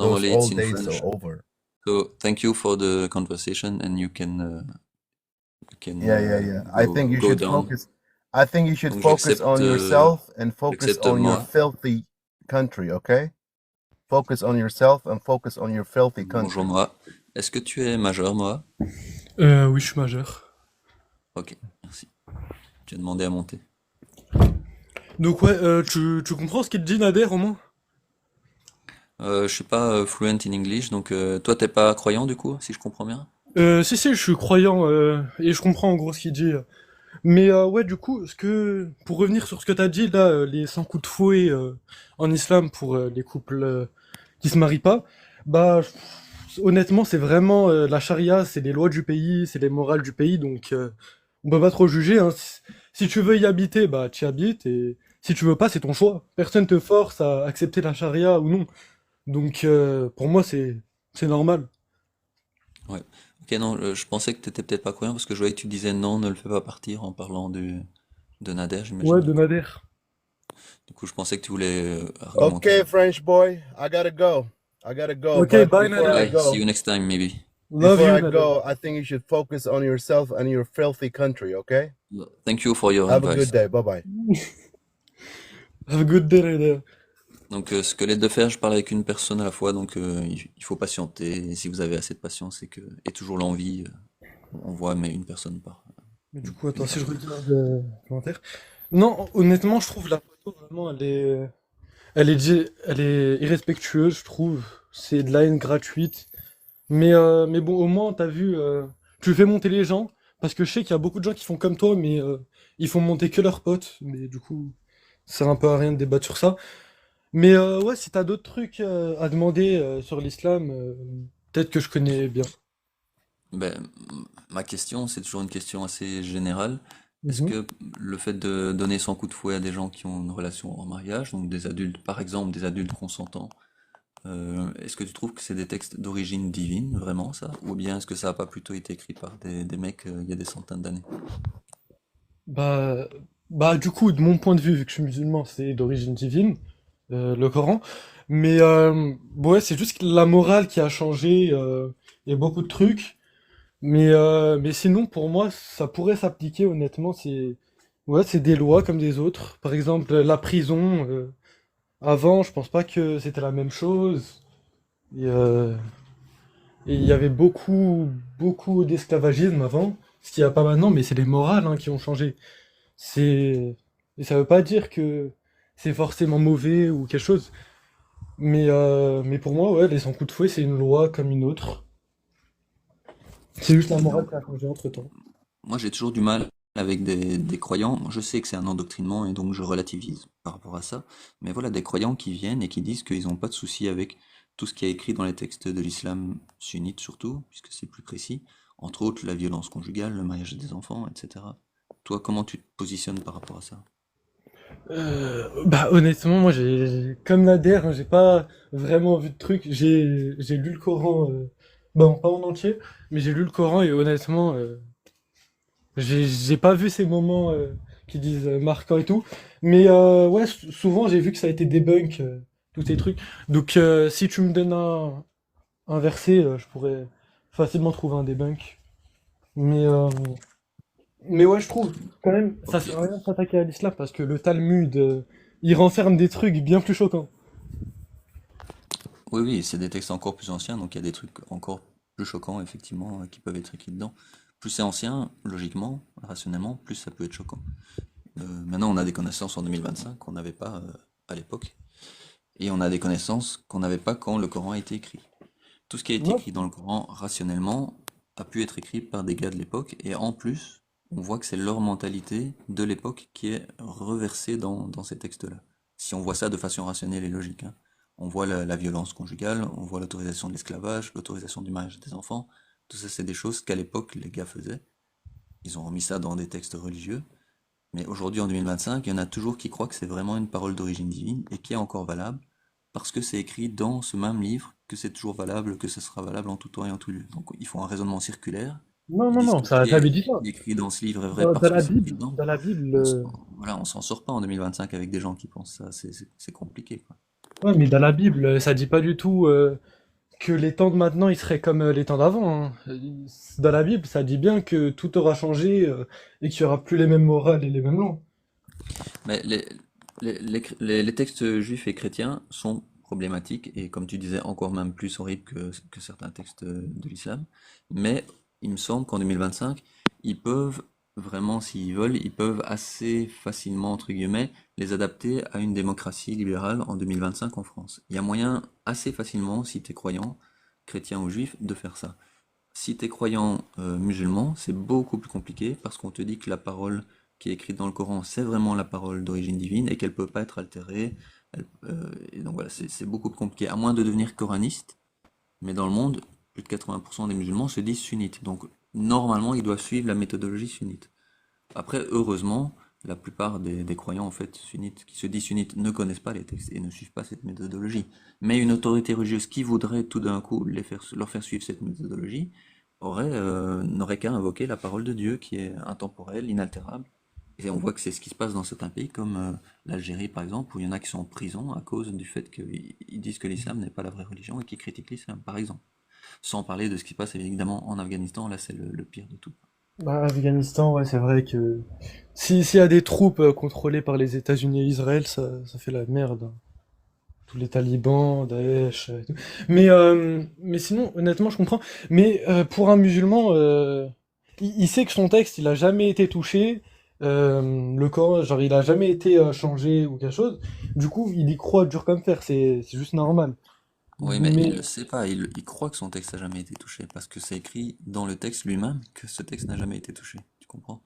Those Normally it's old in days are French. over. So thank you for the conversation, and you can Yeah, yeah, yeah. I think you go should down. focus. I think you should Donc focus on yourself and focus j'accepte on your moi. filthy country, okay? Focus on yourself and focus on your filthy Bonjour country. moi. Est-ce que tu es majeur moi? Oui, je suis majeur. Ok, merci. Tu as demandé à monter. Donc ouais, tu comprends ce qu'il te dit Nader au moins? Je suis pas fluent in English, donc toi t'es pas croyant du coup, si je comprends bien? Si, je suis croyant et je comprends en gros ce qu'il dit. Mais ouais, du coup, pour revenir sur ce que t'as dit là, les 100 coups de fouet en islam pour les couples qui se marient pas, bah honnêtement, c'est vraiment la charia, c'est les lois du pays, c'est les morales du pays, donc on peut pas trop juger. Hein. Si tu veux y habiter, bah tu y habites et si tu veux pas, c'est ton choix. Personne te force à accepter la charia ou non. Donc pour moi, c'est normal. Ouais. Ok, non, je pensais que t'étais peut-être pas croyant parce que je voyais que tu disais non, ne le fais pas partir en parlant de Nader, Ouais, j'imagine. de Nader. Du coup, je pensais que tu voulais argumenter. Okay, French boy, I gotta go. I gotta go, Ok, but bye Nader. Bye, see you next time maybe. Love you Nader. I think you should focus on yourself and your filthy country, okay? Thank you for your Have a good advice. day. Bye-bye. Have a good day Nader. Donc, ce que l'aide de faire, je parle avec une personne à la fois, donc il faut patienter. Et si vous avez assez de patience et toujours l'envie, on voit mais une personne par Mais du coup, attends, une si je personne. regarde le commentaire. Non, honnêtement, je trouve la photo vraiment, elle est irrespectueuse, je trouve. C'est de la haine gratuite. Mais bon, au moins, t'as vu, tu fais monter les gens. Parce que je sais qu'il y a beaucoup de gens qui font comme toi, mais ils font monter que leurs potes. Mais du coup, ça sert un peu à rien de débattre sur ça. Mais ouais, si t'as d'autres trucs à demander sur l'islam, peut-être que je connais bien. Ben, ma question, c'est toujours une question assez générale. Est-ce Mhm. que le fait de donner son coup de fouet à des gens qui ont une relation en mariage, donc des adultes, par exemple, des adultes consentants, est-ce que tu trouves que c'est des textes d'origine divine, vraiment ça? Ou bien est-ce que ça n'a pas plutôt été écrit par des mecs il y a des centaines d'années? Bah, bah, du coup, de mon point de vue, vu que je suis musulman, c'est d'origine divine, le Coran. Mais ouais, c'est juste la morale qui a changé et beaucoup de trucs. Mais sinon, pour moi, ça pourrait s'appliquer, honnêtement. Ouais, c'est des lois comme des autres. Par exemple, la prison, avant, je pense pas que c'était la même chose. Et et il y avait beaucoup d'esclavagisme avant, ce qu'il n'y a pas maintenant, mais c'est les morales hein, qui ont changé. C'est et ça veut pas dire que c'est forcément mauvais ou quelque chose. Mais pour moi, ouais, les 100 coups de fouet, c'est une loi comme une autre. C'est juste la Ok, morale non. qui a changé entre-temps. Moi, j'ai toujours du mal avec des croyants. Je sais que c'est un endoctrinement et donc je relativise par rapport à ça. Mais voilà, des croyants qui viennent et qui disent qu'ils n'ont pas de souci avec tout ce qui est écrit dans les textes de l'islam sunnite surtout, puisque c'est plus précis. Entre autres, la violence conjugale, le mariage des enfants, etc. Toi, comment tu te positionnes par rapport à ça? Bah honnêtement, moi comme Nader, hein, j'ai pas vraiment vu de truc. J'ai lu le Coran, bon pas en entier, mais j'ai lu le Coran et honnêtement, j'ai pas vu ces moments qui disent marquants et tout. Mais ouais, souvent j'ai vu que ça a été debunk tous ces trucs. Donc si tu me donnes un verset, je pourrais facilement trouver un debunk. Mais mais ouais, je trouve quand même ça Ok. sert à rien de s'attaquer à l'islam parce que le Talmud il renferme des trucs bien plus choquants. Oui, oui, c'est des textes encore plus anciens, donc il y a des trucs encore plus choquants, effectivement, qui peuvent être écrits dedans. Plus c'est ancien, logiquement, rationnellement, plus ça peut être choquant. Maintenant, on a des connaissances en 2025 qu'on n'avait pas à l'époque. Et on a des connaissances qu'on n'avait pas quand le Coran a été écrit. Tout ce qui a été Ouais. écrit dans le Coran, rationnellement, a pu être écrit par des gars de l'époque, et en plus, on voit que c'est leur mentalité de l'époque qui est reversée dans ces textes-là. Si on voit ça de façon rationnelle et logique, hein. On voit la violence conjugale, on voit l'autorisation de l'esclavage, l'autorisation du mariage des enfants, tout ça c'est des choses qu'à l'époque les gars faisaient. Ils ont remis ça dans des textes religieux, mais aujourd'hui, en 2025, il y en a toujours qui croient que c'est vraiment une parole d'origine divine et qui est encore valable parce que c'est écrit dans ce même livre que c'est toujours valable, que ce sera valable en tout temps et en tout lieu. Donc ils font un raisonnement circulaire. Non, Ils non, disent non, tout ce ça a qui jamais dit ça. est écrit dans ce livre est vrai parce Dans que la c'est écrit Bible, dedans. dans la Bible, On, s- voilà, on s'en sort pas en 2025 avec des gens qui pensent ça. C'est compliqué, quoi. Ouais, mais dans la Bible, ça dit pas du tout que les temps de maintenant ils seraient comme les temps d'avant, hein. Dans la Bible, ça dit bien que tout aura changé et qu'il y aura plus les mêmes morales et les mêmes lois. Mais les textes juifs et chrétiens sont problématiques et comme tu disais, encore même plus horribles que certains textes de l'islam. Mais il me semble qu'en 2025, ils peuvent vraiment, s'ils veulent, ils peuvent assez facilement, entre guillemets, les adapter à une démocratie libérale en 2025 en France. Il y a moyen assez facilement, si tu es croyant, chrétien ou juif, de faire ça. Si tu es croyant musulman, c'est beaucoup plus compliqué parce qu'on te dit que la parole qui est écrite dans le Coran, c'est vraiment la parole d'origine divine et qu'elle peut pas être altérée. Et donc voilà, c'est beaucoup plus compliqué. À moins de devenir coraniste, mais dans le monde, plus de 80% des musulmans se disent sunnites. Donc normalement, ils doivent suivre la méthodologie sunnite. Après, heureusement, la plupart des croyants en fait sunnites, qui se disent sunnites, ne connaissent pas les textes et ne suivent pas cette méthodologie. Mais une autorité religieuse qui voudrait tout d'un coup leur faire suivre cette méthodologie n'aurait qu'à invoquer la parole de Dieu qui est intemporelle, inaltérable. Et on voit que c'est ce qui se passe dans certains pays comme l'Algérie par exemple, où il y en a qui sont en prison à cause du fait qu'ils disent que l'islam n'est pas la vraie religion et qui critiquent l'islam par exemple. Sans parler de ce qui se passe évidemment en Afghanistan, là c'est le pire de tout. Bah, Afghanistan, ouais, c'est vrai que s'il y a des troupes contrôlées par les États-Unis et Israël, ça fait la merde, hein. Tous les talibans, Daesh, et tout. Mais sinon, honnêtement, je comprends. Mais pour un musulman, il sait que son texte, il a jamais été touché. Le Coran, genre, il a jamais été changé ou quelque chose. Du coup, il y croit dur comme fer. C'est juste normal. Oui, mais il Mais le sait pas, il croit que son texte n'a jamais été touché, parce que c'est écrit dans le texte lui-même que ce texte n'a jamais été touché. Tu comprends?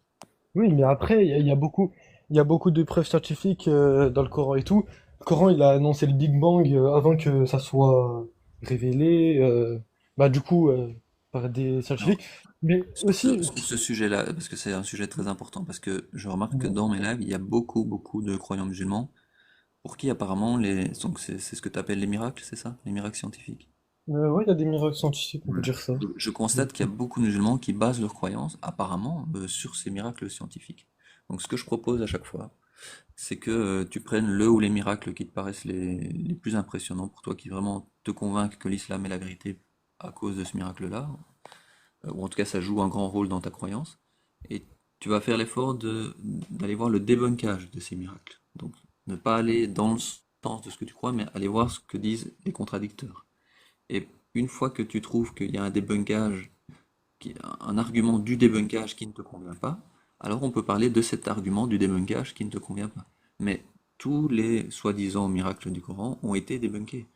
oui, mais après, il y a beaucoup de preuves scientifiques dans le Coran et tout. Le Coran, il a annoncé le Big Bang avant que ça soit révélé, bah, du coup, par des Alors, scientifiques. Mais aussi, sur ce sujet-là, parce que c'est un sujet très important, parce que je remarque que dans mes lives, il y a beaucoup de croyants musulmans, pour qui apparemment, donc c'est ce que tu appelles les miracles, c'est ça? Les miracles scientifiques? ouais, il y a des miracles scientifiques, on peut Voilà. dire ça. Donc, je constate qu'il y a beaucoup de musulmans qui basent leurs croyances, apparemment, sur ces miracles scientifiques. Donc, ce que je propose à chaque fois, c'est que tu prennes le ou les miracles qui te paraissent les plus impressionnants pour toi, qui vraiment te convainquent que l'islam est la vérité à cause de ce miracle-là, ou en tout cas ça joue un grand rôle dans ta croyance, et tu vas faire l'effort d'aller voir le débunkage de ces miracles. Donc ne pas aller dans le sens de ce que tu crois, mais aller voir ce que disent les contradicteurs. Et une fois que tu trouves qu'il y a un débunkage, un argument du débunkage qui ne te convient pas, alors on peut parler de cet argument du débunkage qui ne te convient pas. Mais tous les soi-disant miracles du Coran ont été débunkés.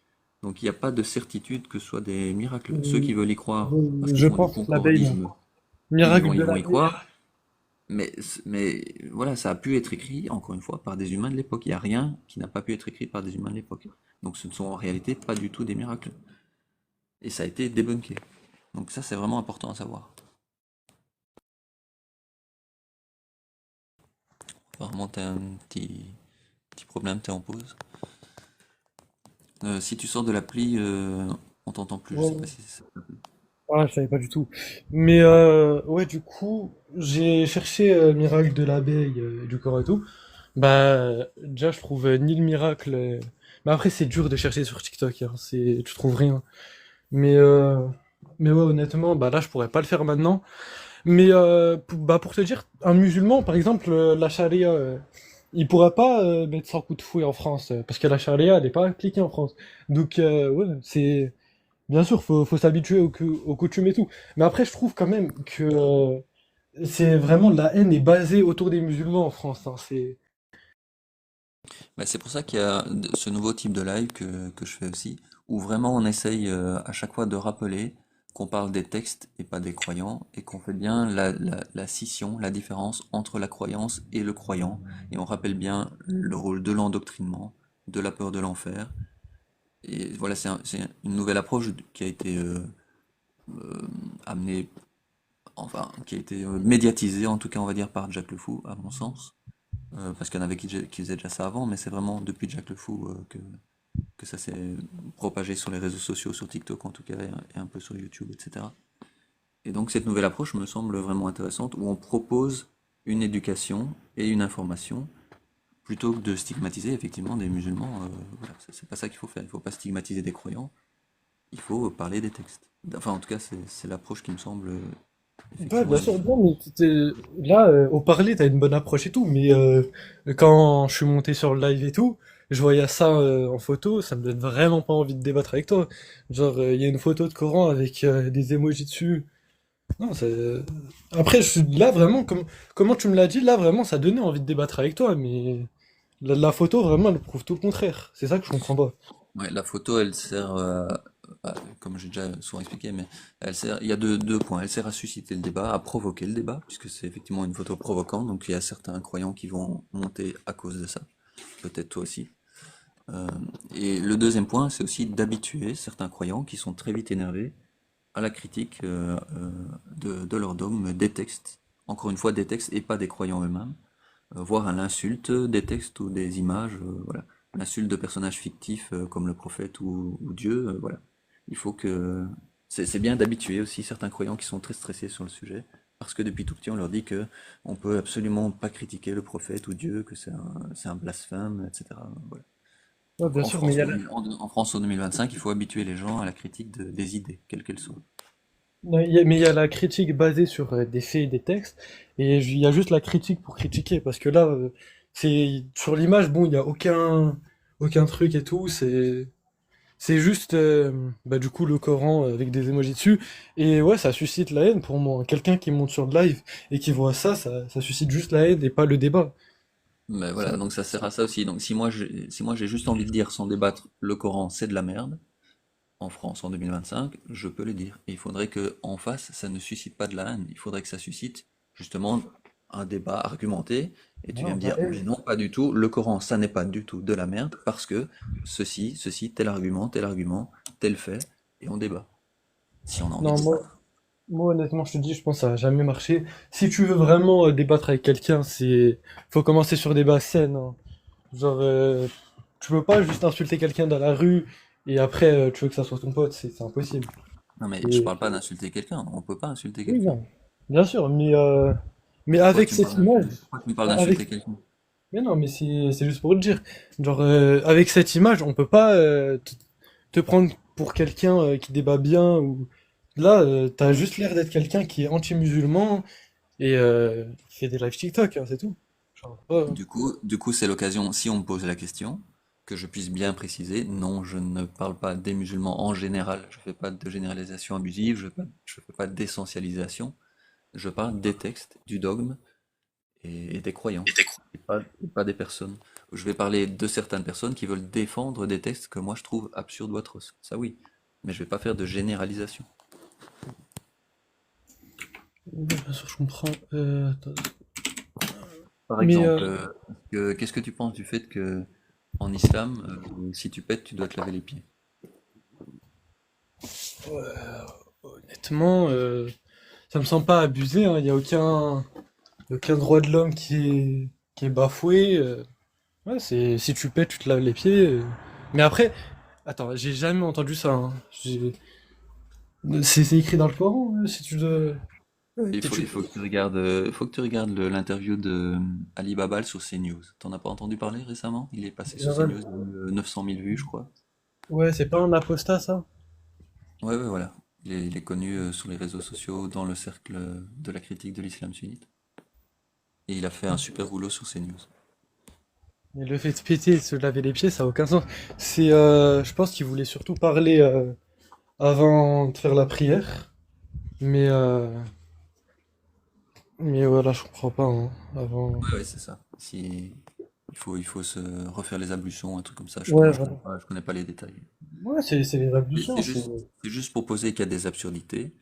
Donc il n'y a pas de certitude que ce soit des miracles. Ceux qui veulent y croire parce qu'ils Je font du pense l'abeille, moi. concordisme, Miracle de ils vont y l'abeille. croire. Mais voilà, ça a pu être écrit, encore une fois, par des humains de l'époque. Il n'y a rien qui n'a pas pu être écrit par des humains de l'époque. Donc ce ne sont en réalité pas du tout des miracles. Et ça a été débunké. Donc ça, c'est vraiment important à savoir. Apparemment, t'as un petit problème, t'es en pause. Si tu sors de l'appli, on t'entend plus, je sais pas Ouais. si c'est ça. Ah, je savais pas du tout. Mais ouais, du coup, j'ai cherché miracle de l'abeille du corps et tout. Bah, déjà, je trouve ni le miracle. Mais après, c'est dur de chercher sur TikTok, hein. Tu trouves rien. Mais, euh, mais ouais, honnêtement, bah là, je pourrais pas le faire maintenant. Mais bah, pour te dire, un musulman, par exemple, la charia, il pourra pas mettre 100 coups de fouet en France, parce que la charia, elle est pas appliquée en France. Donc, ouais, c'est. Bien sûr, faut s'habituer aux coutumes et tout. Mais après, je trouve quand même que c'est vraiment la haine est basée autour des musulmans en France, hein. Bah, c'est pour ça qu'il y a ce nouveau type de live que je fais aussi, où vraiment on essaye à chaque fois de rappeler qu'on parle des textes et pas des croyants, et qu'on fait bien la scission, la différence entre la croyance et le croyant, et on rappelle bien le rôle de l'endoctrinement, de la peur de l'enfer. Et voilà, c'est une nouvelle approche qui a été euh, amenée, enfin, qui a été médiatisée, en tout cas on va dire par Jack le Fou, à mon sens. Parce qu'il y en avait qui faisaient déjà ça avant, mais c'est vraiment depuis Jack le Fou que ça s'est propagé sur les réseaux sociaux, sur TikTok en tout cas, et un peu sur YouTube, etc. Et donc cette nouvelle approche me semble vraiment intéressante, où on propose une éducation et une information plutôt que de stigmatiser effectivement des musulmans, voilà, c'est pas ça qu'il faut faire. Il faut pas stigmatiser des croyants, il faut parler des textes. Enfin, en tout cas, c'est l'approche qui me semble Ouais, effectivement bien sûr, légitime. non, mais là, au parler, t'as une bonne approche et tout, mais quand je suis monté sur le live et tout, je voyais ça en photo, ça me donne vraiment pas envie de débattre avec toi. Genre, il y a une photo de Coran avec des emojis dessus. Non, après, je suis là vraiment, comment tu me l'as dit, là vraiment, ça donnait envie de débattre avec toi, mais la photo, vraiment, elle prouve tout le contraire. C'est ça que je comprends pas. Ouais, la photo, elle sert, comme j'ai déjà souvent expliqué, mais elle sert, il y a deux points. Elle sert à susciter le débat, à provoquer le débat, puisque c'est effectivement une photo provocante, donc il y a certains croyants qui vont monter à cause de ça. Peut-être toi aussi. Euh, et le deuxième point, c'est aussi d'habituer certains croyants qui sont très vite énervés à la critique de leur dogme des textes. Encore une fois, des textes et pas des croyants eux-mêmes, voire à l'insulte des textes ou des images, voilà. L'insulte de personnages fictifs comme le prophète ou Dieu, voilà. Il faut que... C'est bien d'habituer aussi certains croyants qui sont très stressés sur le sujet, parce que depuis tout petit on leur dit que on peut absolument pas critiquer le prophète ou Dieu, que c'est un blasphème, etc. Voilà. Ouais, bien Donc en sûr, mais il y France, a en France en 2025, il faut habituer les gens à la critique des idées, quelles qu'elles soient. ouais, mais il y a la critique basée sur des faits et des textes, et il y a juste la critique pour critiquer, parce que là, c'est sur l'image, bon, il y a aucun truc et tout, c'est juste, bah, du coup, le Coran avec des emojis dessus, et ouais, ça suscite la haine pour moi. Quelqu'un qui monte sur le live et qui voit ça suscite juste la haine et pas le débat. Mais Ça- voilà, donc ça sert à ça aussi. Donc si moi j'ai juste envie de dire sans débattre, le Coran c'est de la merde, en France en 2025, je peux le dire. Et il faudrait que en face, ça ne suscite pas de la haine. Il faudrait que ça suscite justement un débat argumenté. Et tu viens Non, me la dire, mais haine. non, pas du tout. Le Coran, ça n'est pas du tout de la merde parce que tel argument, tel fait, et on débat. Si on a envie Non, de débattre. moi, honnêtement, je te dis, je pense que ça va jamais marcher. Si tu veux vraiment débattre avec quelqu'un, faut commencer sur des bases saines, hein. Genre, tu peux pas juste insulter quelqu'un dans la rue et après tu veux que ça soit ton pote, c'est impossible. Non, mais je Et parle pas d'insulter quelqu'un. On peut pas insulter oui, quelqu'un. non, bien sûr, mais Pourquoi avec tu me cette parles image, pourquoi tu me parles avec, d'insulter quelqu'un? mais non, mais c'est juste pour le dire. Genre, avec cette image, on peut pas te prendre pour quelqu'un qui débat bien ou là, t'as juste l'air d'être quelqu'un qui est anti-musulman et fait des live TikTok, hein, c'est tout. Genre, Du coup, c'est l'occasion, si on me pose la question, que je puisse bien préciser, non, je ne parle pas des musulmans en général, je fais pas de généralisation abusive, je fais pas d'essentialisation, je parle des textes, du dogme et des croyances, et pas des personnes. Je vais parler de certaines personnes qui veulent défendre des textes que moi je trouve absurdes ou atroces, ça oui, mais je vais pas faire de généralisation. oui, bien sûr, je comprends. Attends. Par Mais exemple, qu'est-ce que tu penses du fait que en islam, si tu pètes, tu dois te laver les pieds? honnêtement, ça me semble pas abusé, hein. Il y a aucun droit de l'homme qui est bafoué. Ouais, si tu pètes, tu te laves les pieds. Mais après, attends, j'ai jamais entendu ça, hein. C'est écrit dans le Coran, si tu dois. Il faut que tu regardes, l'interview de Ali Babal sur CNews. T'en as pas entendu parler récemment? Il est passé sur CNews, il a eu 900 000 vues, je crois. Ouais, c'est pas un apostat, ça? Ouais, ouais, voilà. Il est connu sur les réseaux sociaux, dans le cercle de la critique de l'islam sunnite. Et il a fait un super boulot sur CNews. Mais le fait de péter et de se laver les pieds, ça a aucun sens. Je pense qu'il voulait surtout parler avant de faire la prière. Mais, euh, mais voilà, je comprends pas, hein, avant. Ouais, ouais, c'est ça. Si, il faut se refaire les ablutions, un truc comme ça. Ouais, Moi, voilà. je connais pas les détails. Ouais, c'est les Et ablutions, c'est. c'est juste pour poser qu'il y a des absurdités.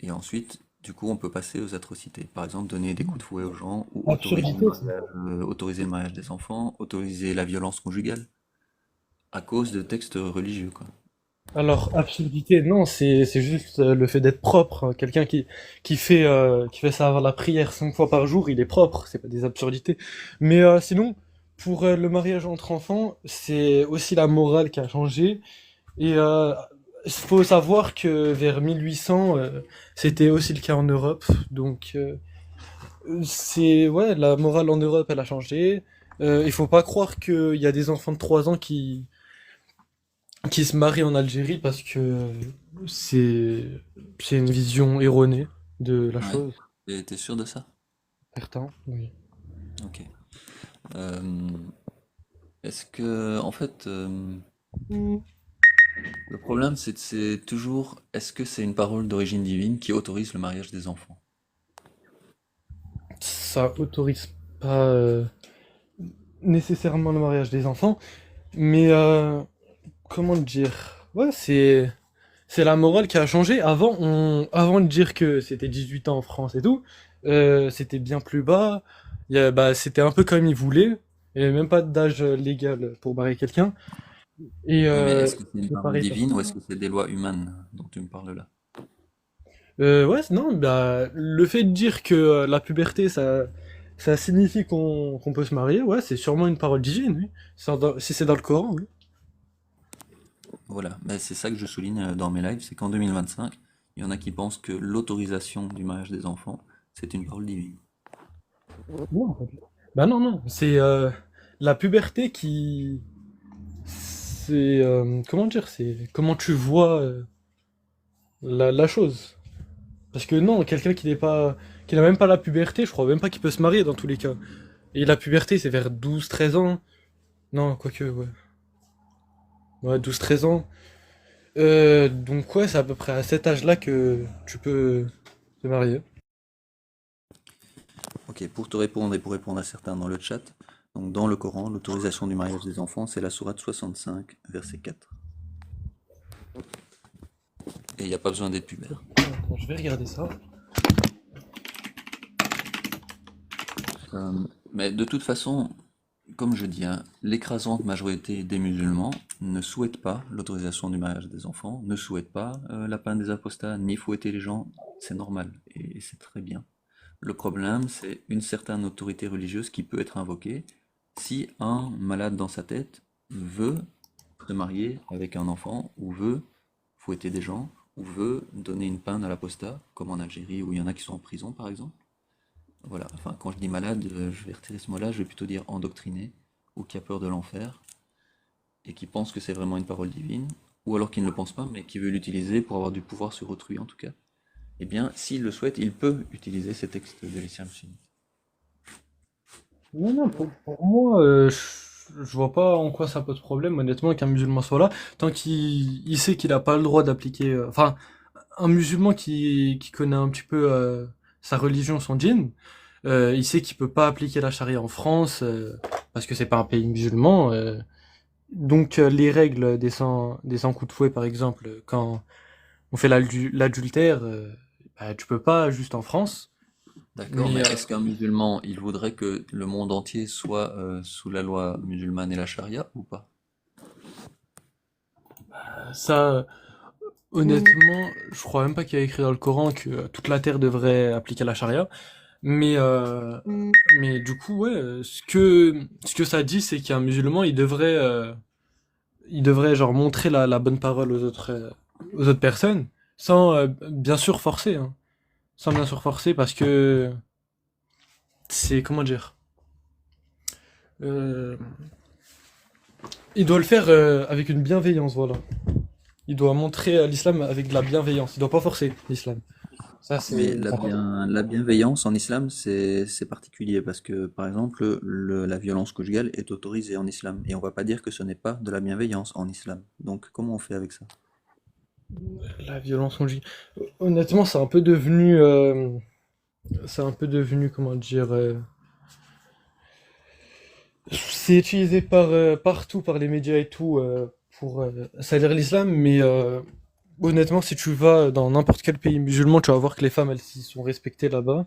Et ensuite, du coup, on peut passer aux atrocités. Par exemple, donner des coups de fouet aux gens, ou Absurdité, ça. autoriser le mariage des enfants, autoriser la violence conjugale, à cause de textes religieux, quoi. Alors, absurdité, non, c'est juste le fait d'être propre, hein. Quelqu'un qui fait ça avant la prière 5 fois par jour, il est propre, c'est pas des absurdités. Mais sinon, pour le mariage entre enfants, c'est aussi la morale qui a changé. Et il faut savoir que vers 1800, c'était aussi le cas en Europe. Donc, ouais, la morale en Europe, elle a changé. Il faut pas croire qu'il y a des enfants de 3 ans qui se marient en Algérie parce que c'est c'est une vision erronée de la Ouais. chose. Et t'es sûr de ça? Certain, oui. Ok. Euh, Est-ce que, en fait, le problème, c'est toujours, est-ce que c'est une parole d'origine divine qui autorise le mariage des enfants? Ça autorise pas nécessairement le mariage des enfants, mais comment dire? Ouais, c'est la morale qui a changé. Avant de dire que c'était 18 ans en France et tout, c'était bien plus bas. Bah, c'était un peu comme ils voulaient. Il n'y avait même pas d'âge légal pour marier quelqu'un. Et Oui, mais est-ce que c'est une c'est parole pareil pour ça. divine ou est-ce que c'est des lois humaines dont tu me parles là? Ouais, non, bah, le fait de dire que la puberté, ça signifie qu'on peut se marier, ouais, c'est sûrement une parole divine, oui. Si c'est dans le Coran, oui. Voilà, mais c'est ça que je souligne dans mes lives, c'est qu'en 2025, il y en a qui pensent que l'autorisation du mariage des enfants, c'est une parole divine. Non, en fait. Bah non, non, c'est la puberté qui... C'est... comment dire? C'est comment tu vois la chose. Parce que non, quelqu'un qui n'est pas... qui n'a même pas la puberté, je crois même pas qu'il peut se marier dans tous les cas. Et la puberté, c'est vers 12 13 ans. Non, quoique, ouais. Ouais, 12 13 ans. Donc ouais, c'est à peu près à cet âge-là que tu peux te marier. Ok, pour te répondre et pour répondre à certains dans le chat, donc dans le Coran, l'autorisation du mariage des enfants, c'est la sourate 65, verset 4. Et il n'y a pas besoin d'être pubère. Attends, je vais regarder ça. Mais de toute façon, comme je dis, hein, l'écrasante majorité des musulmans ne souhaitent pas l'autorisation du mariage des enfants, ne souhaitent pas la peine des apostats, ni fouetter les gens, c'est normal et c'est très bien. Le problème, c'est une certaine autorité religieuse qui peut être invoquée si un malade dans sa tête veut se marier avec un enfant, ou veut fouetter des gens, ou veut donner une peine à l'apostat, comme en Algérie où il y en a qui sont en prison par exemple. Voilà, enfin quand je dis malade, je vais retirer ce mot-là, je vais plutôt dire endoctriné, ou qui a peur de l'enfer, et qui pense que c'est vraiment une parole divine, ou alors qui ne le pense pas, mais qui veut l'utiliser pour avoir du pouvoir sur autrui en tout cas. Eh bien, s'il le souhaite, il peut utiliser ces textes de l'islam sunnite. Non, non, pour moi, je vois pas en quoi ça pose problème, honnêtement, qu'un musulman soit là, tant qu'il sait qu'il a pas le droit d'appliquer... enfin, un musulman qui connaît un petit peu sa religion, son djinn, il sait qu'il peut pas appliquer la charia en France, parce que c'est pas un pays musulman. Donc les règles des 100 coups de fouet, par exemple, quand on fait l'adultère, bah, tu peux pas juste en France. D'accord, Mais mais est-ce qu'un musulman, il voudrait que le monde entier soit sous la loi musulmane et la charia ou pas? ça, honnêtement, je crois même pas qu'il y a écrit dans le Coran que toute la terre devrait appliquer la charia. Mais, mais du coup, ouais, ce que ça dit, c'est qu'un musulman, il devrait genre montrer la bonne parole aux autres personnes, sans bien sûr forcer, hein. Sans bien sûr forcer, parce que c'est, comment dire, euh, il doit le faire avec une bienveillance, voilà. Il doit montrer l'islam avec de la bienveillance. Il doit pas forcer l'islam. Ça, Mais c'est... la bienveillance en islam, c'est particulier parce que, par exemple, la violence conjugale est autorisée en islam et on va pas dire que ce n'est pas de la bienveillance en islam. Donc, comment on fait avec ça? La violence conjugale. Honnêtement, c'est un peu devenu, comment dire, c'est utilisé partout par les médias et tout pour salir l'islam, mais honnêtement, si tu vas dans n'importe quel pays musulman, tu vas voir que les femmes, elles s'y sont respectées là-bas.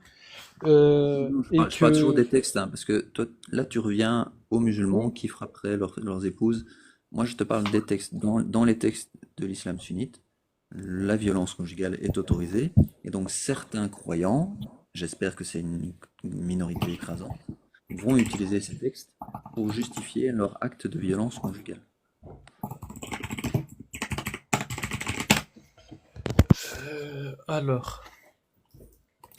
Non, Et je parle toujours que des textes, hein, parce que toi, là, tu reviens aux musulmans qui frapperaient leurs épouses. Moi, je te parle des textes. Dans les textes de l'islam sunnite, la violence conjugale est autorisée. Et donc, certains croyants, j'espère que c'est une minorité écrasante, vont utiliser ces textes pour justifier leur acte de violence conjugale. alors,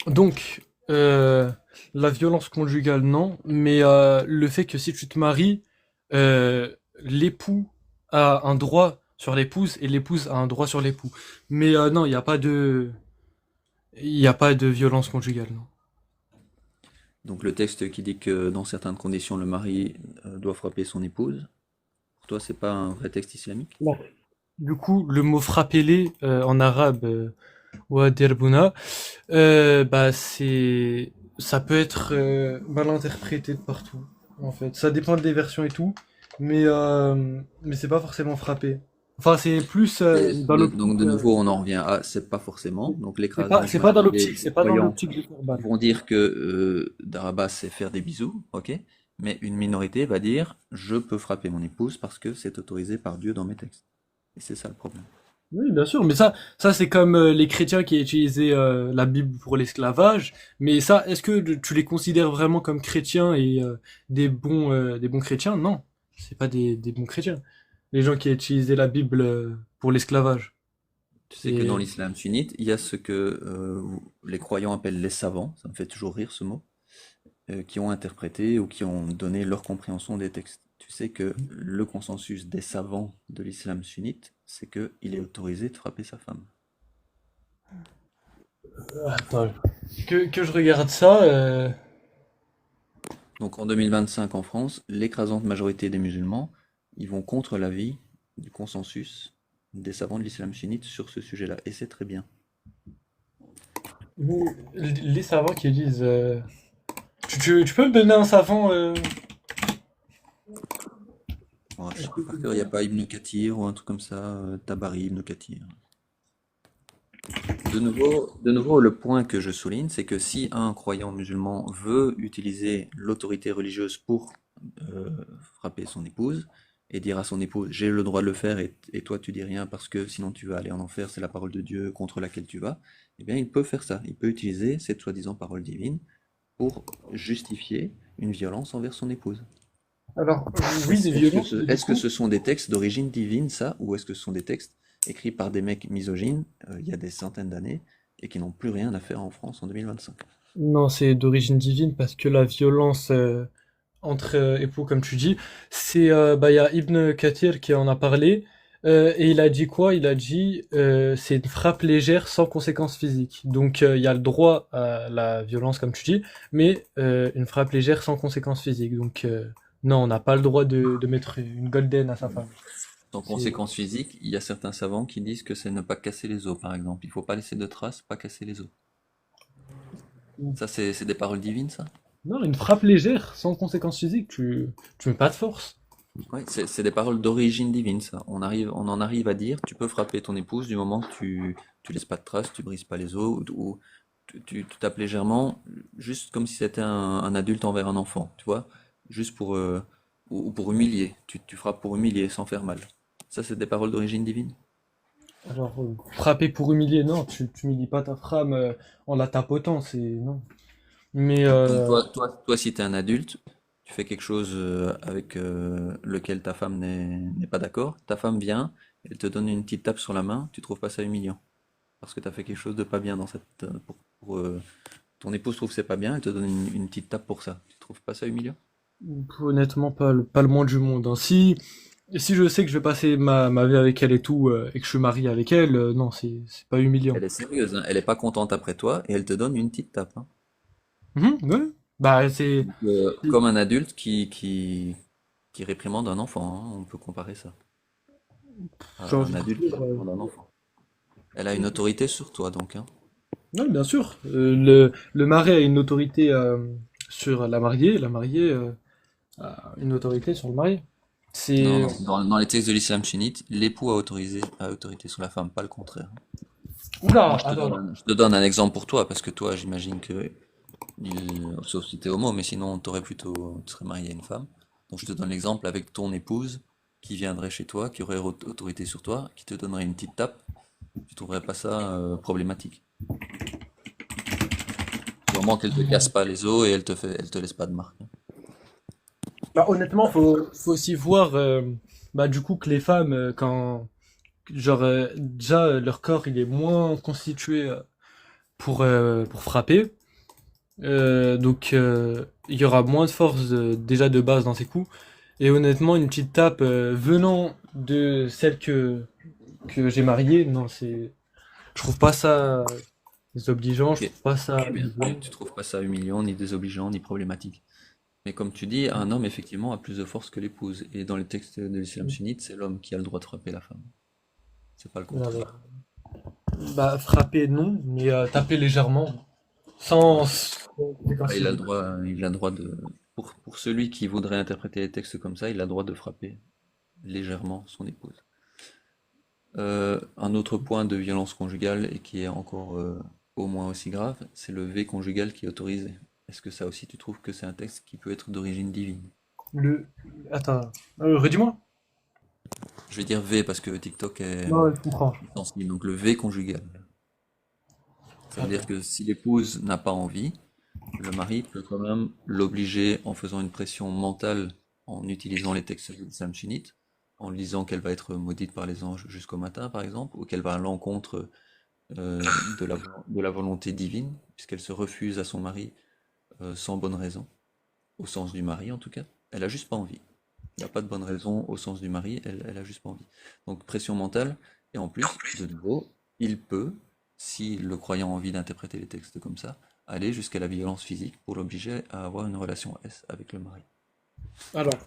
donc, Euh, la violence conjugale, non, mais le fait que si tu te maries, l'époux a un droit sur l'épouse et l'épouse a un droit sur l'époux. Mais non, il y a pas de violence conjugale, non. Donc le texte qui dit que dans certaines conditions le mari doit frapper son épouse, pour toi c'est pas un vrai texte islamique? Non. Du coup, le mot frappez-les en arabe, ou derbuna, bah ça peut être mal interprété de partout, en fait. Ça dépend des versions et tout, mais c'est pas forcément frappé. Enfin, c'est plus dans Donc l'optique. de nouveau on en revient à c'est pas forcément. Donc l'écrasante C'est pas dans majorité l'optique, des c'est pas dans croyants l'optique du verbal. vont dire que Darabas c'est faire des bisous, ok? Mais une minorité va dire je peux frapper mon épouse parce que c'est autorisé par Dieu dans mes textes. Et c'est ça le problème. Oui, bien sûr, mais ça c'est comme les chrétiens qui utilisaient la Bible pour l'esclavage. Mais ça, est-ce que tu les considères vraiment comme chrétiens et des bons chrétiens? Non, c'est pas des bons chrétiens. Les gens qui utilisaient la Bible pour l'esclavage. Tu sais que dans C'est l'islam sunnite, il y a ce que les croyants appellent les savants, ça me fait toujours rire ce mot, qui ont interprété ou qui ont donné leur compréhension des textes. Tu sais que le consensus des savants de l'islam sunnite, c'est qu'il est autorisé de frapper sa femme. attends, que je regarde ça. Donc en 2025 en France, l'écrasante majorité des musulmans, ils vont contre l'avis du consensus des savants de l'islam sunnite sur ce sujet-là. Et c'est très bien. Les savants qui disent. Tu peux me donner un savant Bon, je sais pas par cœur, il n'y a pas Ibn Kathir ou un truc comme ça, Tabari, Ibn Kathir. De nouveau, le point que je souligne, c'est que si un croyant musulman veut utiliser l'autorité religieuse pour euh, frapper son épouse et dire à son épouse, j'ai le droit de le faire et toi tu dis rien parce que sinon tu vas aller en enfer, c'est la parole de Dieu contre laquelle tu vas, eh bien il peut faire ça. Il peut utiliser cette soi-disant parole divine pour justifier une violence envers son épouse. Alors, oui, des violences, mais du Est-ce que coup. ce sont des textes d'origine divine, ça, ou est-ce que ce sont des textes écrits par des mecs misogynes il y a des centaines d'années et qui n'ont plus rien à faire en France en 2025? Non, c'est d'origine divine parce que la violence entre époux, comme tu dis, bah il y a Ibn Kathir qui en a parlé et il a dit quoi? Il a dit c'est une frappe légère sans conséquence physique. Donc il y a le droit à la violence, comme tu dis, mais une frappe légère sans conséquence physique. Donc non, on n'a pas le droit de mettre une golden à sa femme. Sans C'est conséquence physique, il y a certains savants qui disent que c'est ne pas casser les os, par exemple. Il faut pas laisser de traces, pas casser les os. Ça, c'est des paroles divines, ça? non, une frappe légère sans conséquence physique, tu mets pas de force. Oui, c'est des paroles d'origine divine, ça. On en arrive à dire, tu peux frapper ton épouse du moment que tu laisses pas de traces, tu brises pas les os, ou tu tapes légèrement, juste comme si c'était un adulte envers un enfant, tu vois, juste pour, ou pour humilier. Tu frappes pour humilier sans faire mal. Ça, c'est des paroles d'origine divine. Alors, frapper pour humilier, non, tu humilies pas ta femme en la tapotant, c'est non. Mais Donc toi, si tu es un adulte, tu fais quelque chose avec lequel ta femme n'est pas d'accord, ta femme vient, elle te donne une petite tape sur la main, tu trouves pas ça humiliant? Parce que tu as fait quelque chose de pas bien dans cette... ton épouse trouve que c'est pas bien, elle te donne une petite tape pour ça. Tu trouves pas ça humiliant? honnêtement, pas le moins du monde, hein. Si je sais que je vais passer ma vie avec elle et tout, et que je suis marié avec elle, non, c'est pas humiliant. Elle est sérieuse, hein, elle est pas contente après toi et elle te donne une petite tape, hein. Mhm, ouais. Bah, c'est. Donc, comme un adulte qui réprimande un enfant, hein, on peut comparer ça J'ai à envie un de adulte qui dire. réprimande un enfant. Elle a une autorité sur toi donc, hein. Non, bien sûr. Le mari a une autorité sur la mariée a une autorité sur le mari. Non, C'est. non, dans les textes de l'islam sunnite, l'époux a autorité sur la femme, pas le contraire. Oula, Moi, attends. je te donne un exemple pour toi, parce que toi, j'imagine que, sauf si t'es homo, mais sinon, tu serais marié à une femme. Donc, je te donne l'exemple avec ton épouse qui viendrait chez toi, qui aurait autorité sur toi, qui te donnerait une petite tape. Tu trouverais pas ça problématique? Du moment qu'elle te casse pas les os et elle te laisse pas de marque. Bah, honnêtement, faut aussi voir, bah, du coup, que les femmes, genre, déjà, leur corps, il est moins constitué pour frapper. Il y aura moins de force déjà de base dans ses coups. Et honnêtement, une petite tape venant de celle que j'ai mariée, non, je trouve pas ça désobligeant, je Ok, trouve pas ça très bien. humiliant. Tu trouves pas ça humiliant, ni désobligeant, ni problématique. Mais comme tu dis, un homme effectivement a plus de force que l'épouse. Et dans les textes de l'islam sunnite, c'est l'homme qui a le droit de frapper la femme. C'est pas le Voilà. contraire. Bah, frapper, non, mais taper légèrement, Ouais. sans Bah, il a le conséquence. droit, il a le droit de. Pour celui qui voudrait interpréter les textes comme ça, il a le droit de frapper légèrement son épouse. Un autre point de violence conjugale et qui est encore au moins aussi grave, c'est le V conjugal qui est autorisé. Est-ce que ça aussi tu trouves que c'est un texte qui peut être d'origine divine? Le... Attends, redis-moi. Je vais dire V parce que TikTok est Non, ouais, je comprends. sensible. Donc le V conjugal. Ça veut dire Attends. que si l'épouse n'a pas envie, le mari peut quand même l'obliger en faisant une pression mentale, en utilisant les textes de l'islam sunnite, en lui disant qu'elle va être maudite par les anges jusqu'au matin, par exemple, ou qu'elle va à l'encontre de la volonté divine, puisqu'elle se refuse à son mari sans bonne raison, au sens du mari en tout cas. Elle a juste pas envie. Il n'y a pas de bonne raison au sens du mari, elle a juste pas envie. Donc pression mentale, et en plus, de nouveau, il peut, si le croyant a envie d'interpréter les textes comme ça, aller jusqu'à la violence physique pour l'obliger à avoir une relation S avec le mari. Alors,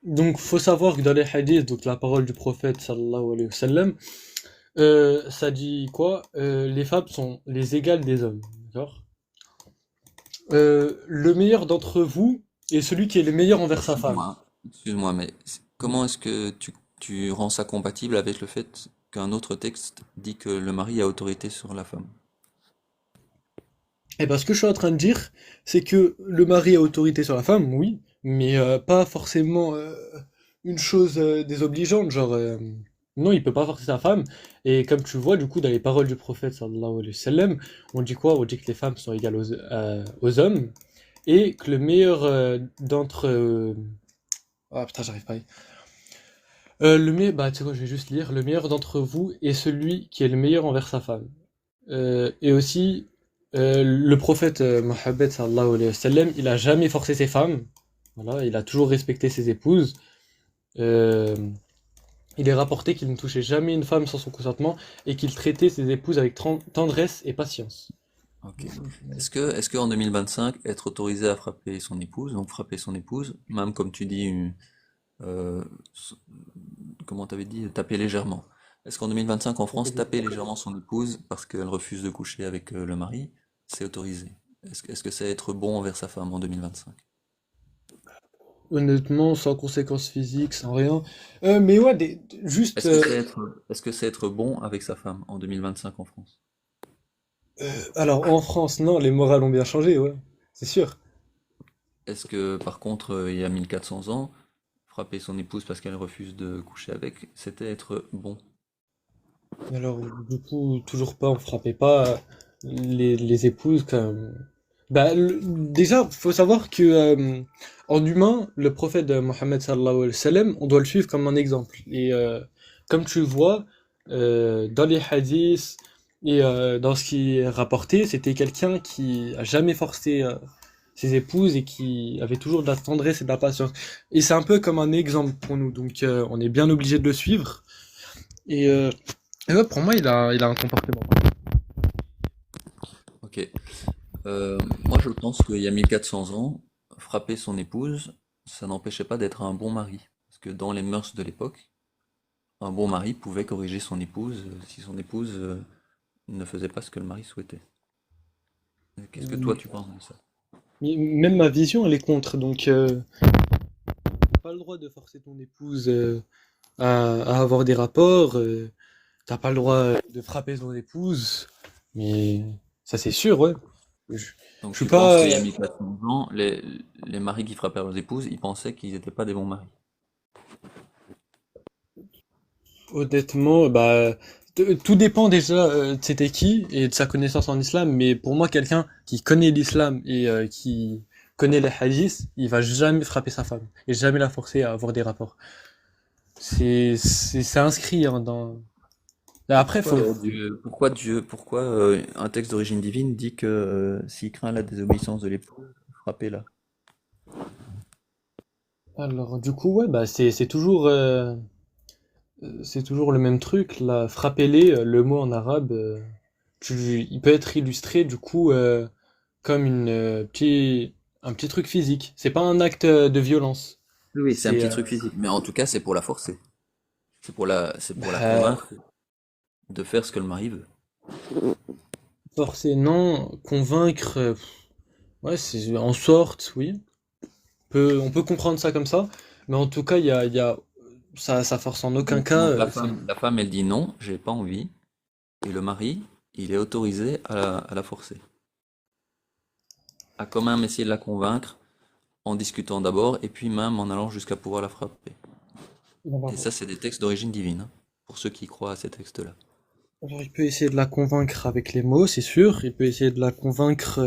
donc, faut savoir que dans les hadiths, donc la parole du prophète sallallahu alayhi wa sallam, ça dit quoi? Les femmes sont les égales des hommes, d'accord? Le meilleur d'entre vous est celui qui est le meilleur envers sa femme. Excuse-moi, mais comment est-ce que tu rends ça compatible avec le fait qu'un autre texte dit que le mari a autorité sur la femme? Et parce que je suis en train de dire, c'est que le mari a autorité sur la femme, oui, mais pas forcément une chose désobligeante, genre non, il peut pas forcer sa femme. Et comme tu vois, du coup, dans les paroles du prophète sallallahu alayhi wa sallam, on dit quoi? On dit que les femmes sont égales aux hommes et que le meilleur d'entre ah putain, j'arrive pas. Bah tu sais quoi, je vais juste lire. Le meilleur d'entre vous est celui qui est le meilleur envers sa femme. Et aussi, le prophète Mohammed sallallahu alayhi wa sallam, il a jamais forcé ses femmes. Voilà, il a toujours respecté ses épouses. Euh, il est rapporté qu'il ne touchait jamais une femme sans son consentement et qu'il traitait ses épouses avec tendresse et patience. Ok. Est-ce que en 2025, être autorisé à frapper son épouse, donc frapper son épouse, même comme tu dis, euh, s- comment t'avais dit, taper légèrement. Est-ce qu'en 2025 en France, taper légèrement son épouse parce qu'elle refuse de coucher avec le mari, c'est autorisé? Est-ce que c'est être bon envers sa femme en 2025? Honnêtement, sans conséquences physiques, sans rien. Mais ouais, juste. Est-ce que c'est être bon avec sa femme en 2025 en France? Alors en France, non, les morales ont bien changé, ouais, c'est sûr. Est-ce que par contre, il y a 1400 ans, frapper son épouse parce qu'elle refuse de coucher avec, c'était être bon? Alors, du coup, toujours pas, on frappait pas les épouses comme. Bah, déjà, faut savoir que en humain, le prophète de Mohammed sallallahu alayhi wa sallam, on doit le suivre comme un exemple. Et comme tu le vois, dans les hadiths et dans ce qui est rapporté, c'était quelqu'un qui a jamais forcé ses épouses et qui avait toujours de la tendresse et de la patience. Et c'est un peu comme un exemple pour nous, donc on est bien obligé de le suivre. Et, euh, et ouais, pour moi, il a un comportement. Ok. Moi, je pense qu'il y a 1400 ans, frapper son épouse, ça n'empêchait pas d'être un bon mari. Parce que dans les mœurs de l'époque, un bon mari pouvait corriger son épouse si son épouse ne faisait pas ce que le mari souhaitait. Qu'est-ce que toi tu penses de ça? Mais même ma vision, elle est contre. Donc, t'as pas le droit de forcer ton épouse à avoir des rapports. T'as pas le droit de frapper ton épouse. Mais ça, c'est sûr, ouais. Je, Donc je suis tu penses pas. qu'il y a 1400 ans, les maris qui frappaient leurs épouses, ils pensaient qu'ils n'étaient pas des bons maris. Honnêtement, bah, tout dépend déjà de c'était qui et de sa connaissance en islam. Mais pour moi, quelqu'un qui connaît l'islam et qui connaît les hadiths, il va jamais frapper sa femme et jamais la forcer à avoir des rapports. C'est inscrit hein, dans. Et Et après, faut... pourquoi un texte d'origine divine dit que s'il craint la désobéissance de l'époux, frappez-la. Alors, du coup, ouais, bah, c'est toujours le même truc, là. Frappez-les, le mot en arabe, il peut être illustré, du coup, comme un petit truc physique. C'est pas un acte de violence. Oui, oui, c'est un C'est, petit truc physique, mais en tout cas, c'est pour la forcer. C'est pour la bah, convaincre de faire ce que le mari veut. forcer, non. Convaincre, ouais, c'est en sorte, oui. On peut comprendre ça comme ça. Mais en tout cas, ça force en aucun cas. Donc la femme, elle dit non, j'ai pas envie, et le mari, il est autorisé à la forcer. À quand même essayer de la convaincre en discutant d'abord, et puis même en allant jusqu'à pouvoir la frapper. Et ça, c'est des textes d'origine divine, hein, pour ceux qui croient à ces textes-là. Alors, il peut essayer de la convaincre avec les mots, c'est sûr. Il peut essayer de la convaincre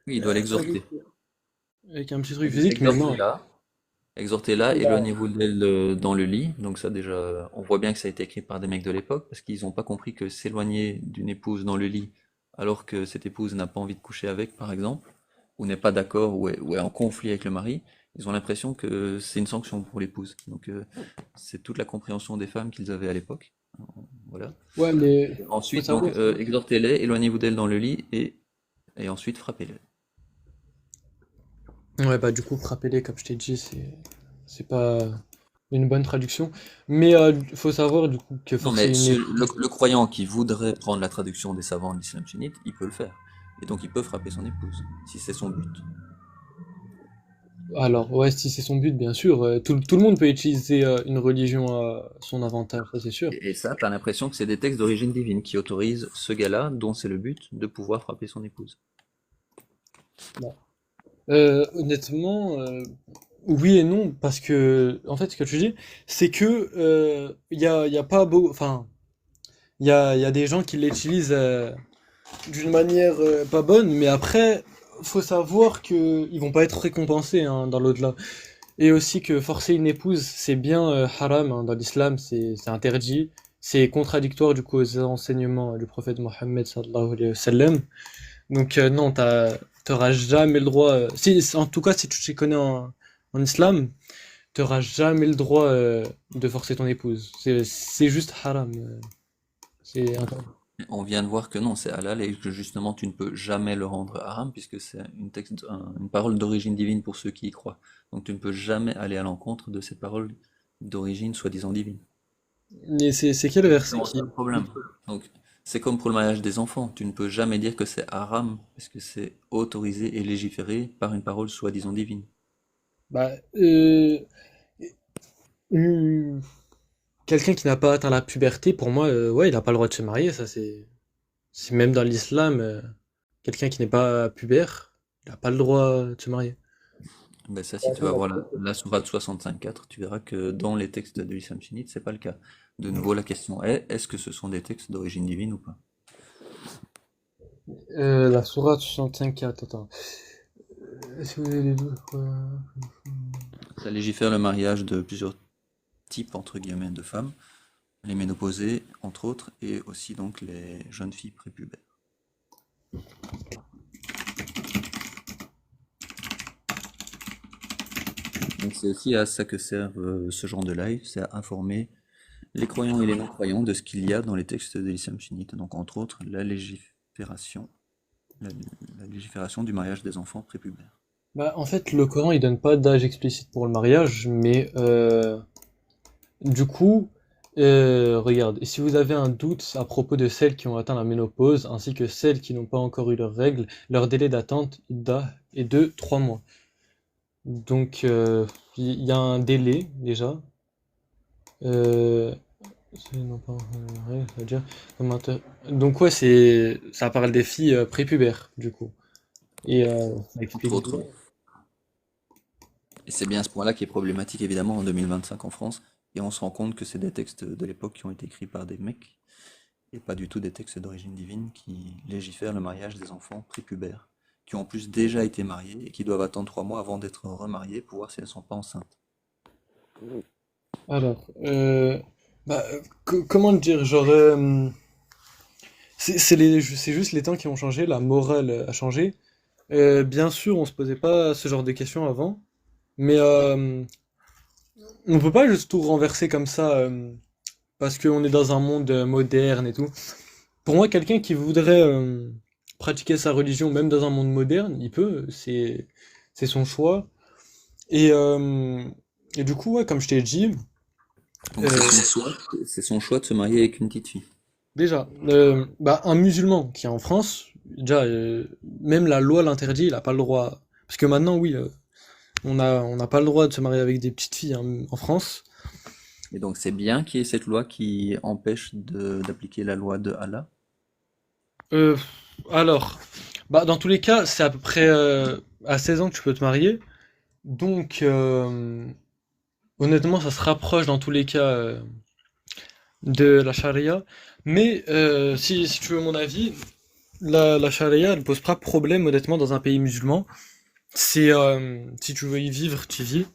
Oui, il doit avec, l'exhorter. avec un petit truc physique, mais non. Exhortez-la. Exhortez-la, éloignez-vous d'elle dans le lit. Donc ça déjà, on voit bien que ça a été écrit par des mecs de l'époque, parce qu'ils n'ont pas compris que s'éloigner d'une épouse dans le lit, alors que cette épouse n'a pas envie de coucher avec, par exemple, ou n'est pas d'accord, ou est en conflit avec le mari, ils ont l'impression que c'est une sanction pour l'épouse. Donc c'est toute la compréhension des femmes qu'ils avaient à l'époque. Voilà. Ouais, mais faut Ensuite, donc, savoir. exhortez-les, éloignez-vous d'elle dans le lit, et ensuite frappez-les. Ouais, bah du coup, frapper-les, comme je t'ai dit, c'est pas une bonne traduction. Mais faut savoir du coup que Non, forcer mais une épouse. le croyant qui voudrait prendre la traduction des savants de l'islam sunnite, il peut le faire. Et donc il peut frapper son épouse, si c'est son but. Alors, ouais, si c'est son but, bien sûr, tout le monde peut utiliser une religion à son avantage, ça c'est sûr. Et ça, t'as l'impression que c'est des textes d'origine divine qui autorisent ce gars-là, dont c'est le but, de pouvoir frapper son épouse. Bon. Honnêtement, oui et non, parce que, en fait, ce que tu dis, c'est que il y a pas beau, enfin, il y a des gens qui l'utilisent d'une manière pas bonne, mais après, faut savoir que ils vont pas être récompensés hein, dans l'au-delà. Et aussi que forcer une épouse, c'est bien haram hein, dans l'islam, c'est interdit. C'est contradictoire du coup aux enseignements du prophète Mohammed sallallahu alayhi wa sallam. Donc non, t'auras jamais le droit. En tout cas, si tu t'y connais en islam, t'auras jamais le droit de forcer ton épouse. C'est juste haram. C'est interdit. On vient de voir que non, c'est halal et que justement tu ne peux jamais le rendre haram puisque c'est une parole d'origine divine pour ceux qui y croient. Donc tu ne peux jamais aller à l'encontre de cette parole d'origine soi-disant divine. Mais c'est quel verset Non, c'est qui... un problème. Donc, c'est comme pour le mariage des enfants. Tu ne peux jamais dire que c'est haram, parce que c'est autorisé et légiféré par une parole soi-disant divine. Bah, euh, quelqu'un qui n'a pas atteint la puberté, pour moi, ouais, il n'a pas le droit de se marier, ça c'est même dans l'islam, quelqu'un qui n'est pas pubère, il n'a pas le droit de se marier. Ben ça, si tu vas voir la sourate 65.4, tu verras que dans les textes de l'islam sunnite, c'est pas le cas. De nouveau, la question est, est-ce que ce sont des textes d'origine divine ou pas? La sourate 65, attends. Est-ce que vous avez les deux, Ça légifère le mariage de plusieurs types, entre guillemets, de femmes, les ménopausées, entre autres, et aussi donc les jeunes filles prépubères. Donc c'est aussi à ça que sert ce genre de live, c'est à informer les croyants et les non-croyants de ce qu'il y a dans les textes de l'islam sunnite. Donc entre autres la, la légifération du mariage des enfants prépubères. Bah, en fait, le Coran, il donne pas d'âge explicite pour le mariage, mais du coup, regarde, si vous avez un doute à propos de celles qui ont atteint la ménopause, ainsi que celles qui n'ont pas encore eu leurs règles, leur délai d'attente, idda, est de 3 mois. Donc, il y a un délai, déjà. Euh, non, pas, ouais, ça veut dire, donc ouais, ça parle des filles prépubères, du coup. Et ça Entre explique bien. autres. Et c'est bien ce point-là qui est problématique évidemment en 2025 en France. Et on se rend compte que c'est des textes de l'époque qui ont été écrits par des mecs et pas du tout des textes d'origine divine qui légifèrent le mariage des enfants prépubères, qui ont en plus déjà été mariés et qui doivent attendre 3 mois avant d'être remariés pour voir si elles ne sont pas enceintes. Alors, Bah, comment te dire, genre, c'est juste les temps qui ont changé, la morale a changé. Bien sûr, on se posait pas ce genre de questions avant, mais on peut pas juste tout renverser comme ça parce qu'on est dans un monde moderne et tout. Pour moi, quelqu'un qui voudrait pratiquer sa religion, même dans un monde moderne, il peut, c'est son choix. Et, euh, et du coup, ouais, comme je t'ai dit, Donc euh, c'est son choix de se marier avec une petite fille. déjà, bah, un musulman qui est en France, déjà, même la loi l'interdit, il a pas le droit. Parce que maintenant, oui, on n'a pas le droit de se marier avec des petites filles hein, en France. Et donc c'est bien qu'il y ait cette loi qui empêche d'appliquer la loi de Allah. Euh, alors, bah, dans tous les cas, c'est à peu près à 16 ans que tu peux te marier. Donc, honnêtement, ça se rapproche dans tous les cas de la charia. Mais si tu veux mon avis, la charia, elle pose pas problème, honnêtement, dans un pays musulman. C'est si tu veux y vivre, tu y vis.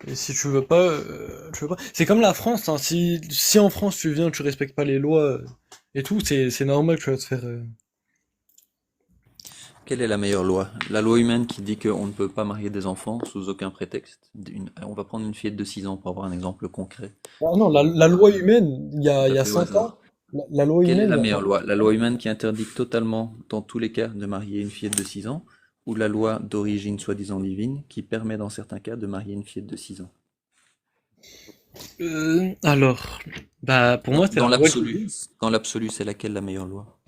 Et si tu veux pas, tu veux pas. C'est comme la France, hein. Si en France tu viens, tu respectes pas les lois et tout, c'est normal que tu vas te faire. Quelle est la meilleure loi? La loi humaine qui dit qu'on ne peut pas marier des enfants sous aucun prétexte. On va prendre une fillette de 6 ans pour avoir un exemple concret. Ah non, la loi humaine, Tout il à y a fait au 100 ans, hasard. la loi Quelle est humaine, il la y a meilleure 100 loi? La loi humaine qui interdit totalement, dans tous les cas, de marier une fillette de 6 ans, ou la loi d'origine soi-disant divine qui permet dans certains cas de marier une fillette de 6 ans? alors, bah pour moi c'est Dans la loi l'absolu, divine. dans l'absolu, c'est laquelle la meilleure loi?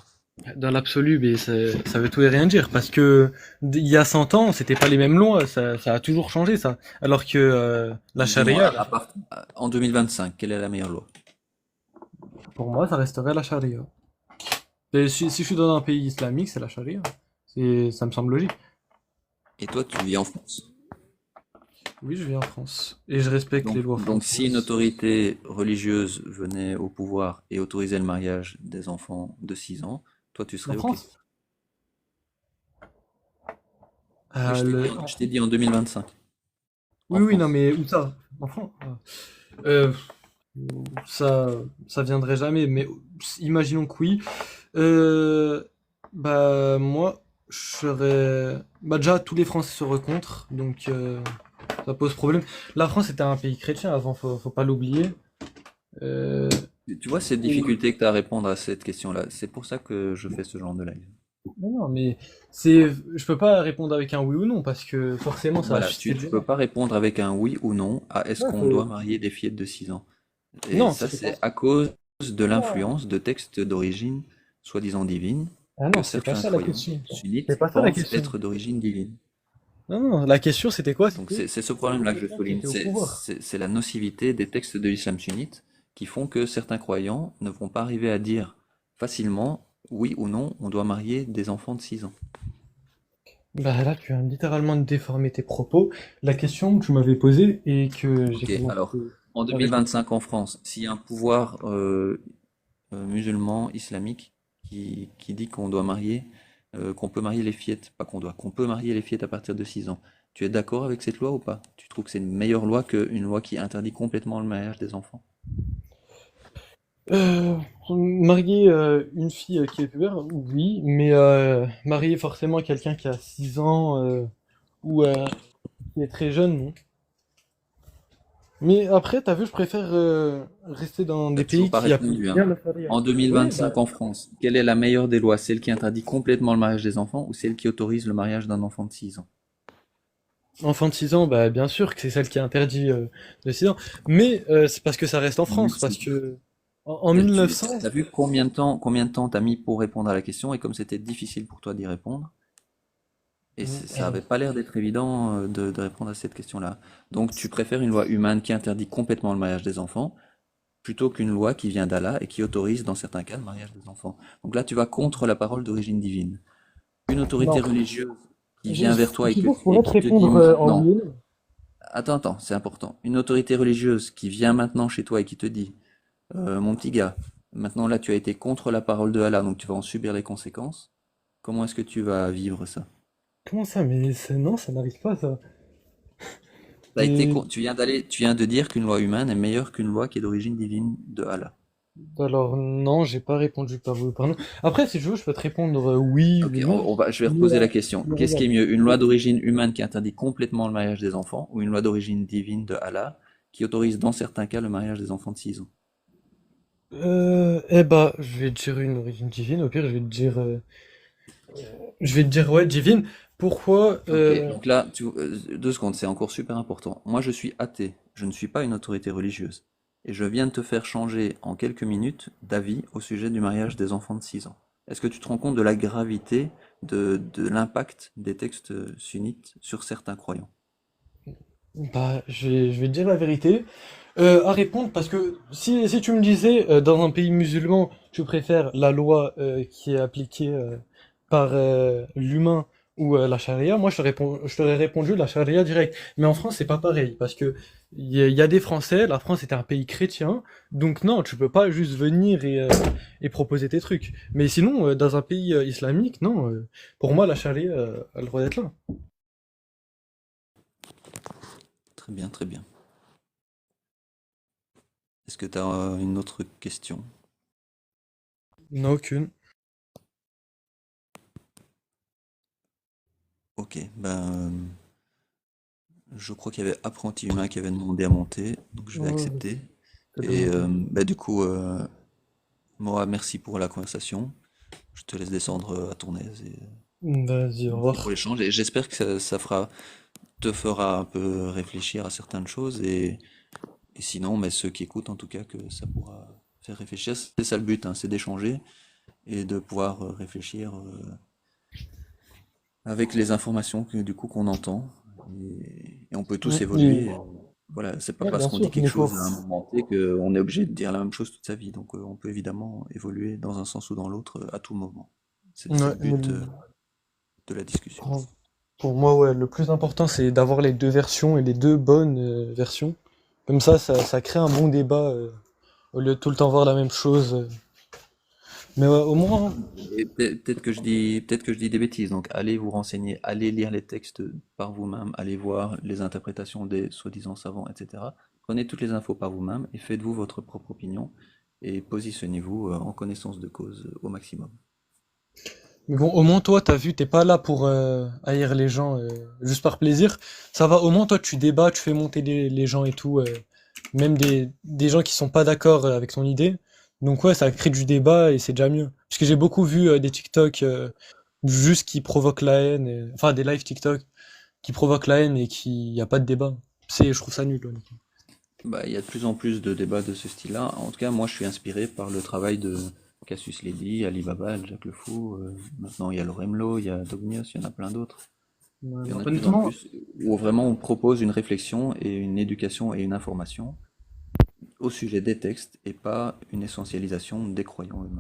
Dans l'absolu, mais ça veut tout et rien dire parce que il y a 100 ans, c'était pas les mêmes lois, ça a toujours changé ça. Alors que la Donc dis-moi, charia, en 2025, quelle est la meilleure loi? pour moi, ça resterait la charia. Et si je suis dans un pays islamique, c'est la charia. Ça me semble logique. Et toi, tu vis en France. Oui, je vis en France et je respecte les lois Donc si une françaises. autorité religieuse venait au pouvoir et autorisait le mariage des enfants de 6 ans, toi, tu En serais OK. France? Mais je t'ai dit en 2025, en Oui, oui, non, France. mais où ça? En France? Ah. Euh, ça, ça viendrait jamais, mais imaginons que oui. Euh, Bah, moi, je serais. Bah, déjà, tous les Français seraient contre, donc ça pose problème. La France était un pays chrétien avant, faut pas l'oublier. Euh, Tu vois cette et- difficulté que tu as à répondre à cette question-là. C'est pour ça que je fais ce genre de live. mais non, mais je peux pas répondre avec un oui ou non, parce que forcément, ça va Voilà, susciter le tu peux débat. pas répondre avec un oui ou non à est-ce Ouais, qu'on doit marier des fillettes de 6 ans. Et Non, ça, c'était pas c'est ça. à cause de l'influence de textes d'origine soi-disant divine Ah que non, c'était pas certains ça la croyants question. C'était sunnites pas ça la pensent question. être d'origine divine. Non, non, la question c'était quoi? Donc C'était c'est ce problème-là que je quelqu'un qui souligne. était au pouvoir. C'est la nocivité des textes de l'islam sunnite qui font que certains croyants ne vont pas arriver à dire facilement oui ou non, on doit marier des enfants de 6 ans. Bah là, tu viens littéralement de déformer tes propos. La question que tu m'avais posée et que j'ai Ok, commencé alors en à répondre. 2025 en France, s'il y a un pouvoir musulman islamique qui dit qu'on doit marier, qu'on peut marier les fillettes, pas qu'on doit, qu'on peut marier les fillettes à partir de 6 ans. Tu es d'accord avec cette loi ou pas? Tu trouves que c'est une meilleure loi qu'une loi qui interdit complètement le mariage des enfants? Euh, Marier une fille qui est pubère, oui, mais marier forcément quelqu'un qui a 6 ans ou qui est très jeune, non. Mais après, t'as vu, je préfère rester dans T'as des toujours pays pas qui appliquent répondu, hein. bien la charia. En Oui, bah, 2025 en France, quelle est la meilleure des lois? Celle qui interdit complètement le mariage des enfants ou celle qui autorise le mariage d'un enfant de 6 ans? enfant de 6 ans, bah bien sûr que c'est celle qui est interdite de 6 ans. Mais c'est parce que ça reste en France, parce Merci. que en 1900, T'as vu combien de temps t'as mis pour répondre à la question et comme c'était difficile pour toi d'y répondre, et ça avait pas l'air d'être évident de répondre à cette question-là. Donc tu préfères une loi humaine qui interdit complètement le mariage des enfants plutôt qu'une loi qui vient d'Allah et qui autorise dans certains cas le mariage des enfants. Donc là tu vas contre la parole d'origine divine. Une autorité non. religieuse qui vient vers toi Si tu veux, je et pourrais te qui te dit répondre en maintenant, oui et non. attends, c'est important. Une autorité religieuse qui vient maintenant chez toi et qui te dit, mon petit gars, maintenant là tu as été contre la parole de Allah, donc tu vas en subir les conséquences. Comment est-ce que tu vas vivre ça? Comment ça? Mais non, ça n'arrive pas ça. Et Tu viens de dire qu'une loi humaine est meilleure qu'une loi qui est d'origine divine de Allah. alors non, j'ai pas répondu par oui ou par non. Après, si tu veux, je peux te répondre oui ou Ok, non. je vais Mais, reposer la question. mais Qu'est-ce qui regarde. est mieux, une loi d'origine humaine qui interdit complètement le mariage des enfants ou une loi d'origine divine de Allah qui autorise dans certains cas le mariage des enfants de 6 ans? Eh bah, je vais te dire une origine divine. Au pire, je vais te dire ouais, divine. Pourquoi Ok, donc là, 2 secondes, c'est encore super important. Moi, je suis athée, je ne suis pas une autorité religieuse. Et je viens de te faire changer en quelques minutes d'avis au sujet du mariage des enfants de 6 ans. Est-ce que tu te rends compte de la gravité de l'impact des textes sunnites sur certains croyants? Bah, je vais te dire la vérité. À répondre parce que si tu me disais dans un pays musulman, tu préfères la loi qui est appliquée par l'humain ou la charia, moi je t'aurais répondu la charia direct. Mais en France c'est pas pareil parce que il y a des Français, la France était un pays chrétien, donc non, tu peux pas juste venir et proposer tes trucs. Mais sinon dans un pays islamique, non, pour moi la charia a le droit d'être là. Très bien, très bien. Est-ce que tu as une autre question? Non, aucune. Ok, ben, je crois qu'il y avait Apprenti Humain qui avait demandé à monter, donc je vais Ouais, accepter. t'as Et demandé. bah, du coup, moi, merci pour la conversation. Je te laisse descendre à ton aise et Vas-y, au merci pour revoir. l'échange. Et j'espère que te fera un peu réfléchir à certaines choses. Et sinon, mais ceux qui écoutent, en tout cas, que ça pourra faire réfléchir. C'est ça le but, hein, c'est d'échanger et de pouvoir réfléchir avec les informations que, du coup qu'on entend. Et on peut tous évoluer. Voilà, c'est pas Ouais, parce bien qu'on dit sûr, mais quelque chose à un moment T qu'on est obligé de dire la même chose toute sa vie. Donc on peut évidemment évoluer dans un sens ou dans l'autre à tout moment. C'est ouais, le but de la discussion. pour, pour moi, ouais, le plus important, c'est d'avoir les deux versions et les deux bonnes versions. Comme ça crée un bon débat au lieu de tout le temps voir la même chose. Mais ouais, au moins, Et peut-être que je dis des bêtises. Donc allez vous renseigner, allez lire les textes par vous-même, allez voir les interprétations des soi-disant savants, etc. Prenez toutes les infos par vous-même et faites-vous votre propre opinion et positionnez-vous en connaissance de cause au maximum. mais bon, au moins toi, t'as vu, t'es pas là pour haïr les gens juste par plaisir. Ça va, au moins toi, tu débats, tu fais monter les gens et tout, même des gens qui sont pas d'accord avec ton idée. Donc ouais, ça crée du débat et c'est déjà mieux. Parce que j'ai beaucoup vu des TikTok juste qui provoquent la haine, enfin des live TikTok qui provoquent la haine et qui y a pas de débat. Je trouve ça nul, honnêtement. Bah, il y a de plus en plus de débats de ce style-là. En tout cas, moi, je suis inspiré par le travail de Cassius Ledy, Ali Baba, Jacques Le Fou. Maintenant, il y a Loremlo, il y a Dogmios, il y en a plein d'autres. Ouais, Il y en a de plus en honnêtement, plus où vraiment on propose une réflexion et une éducation et une information au sujet des textes et pas une essentialisation des croyants eux-mêmes.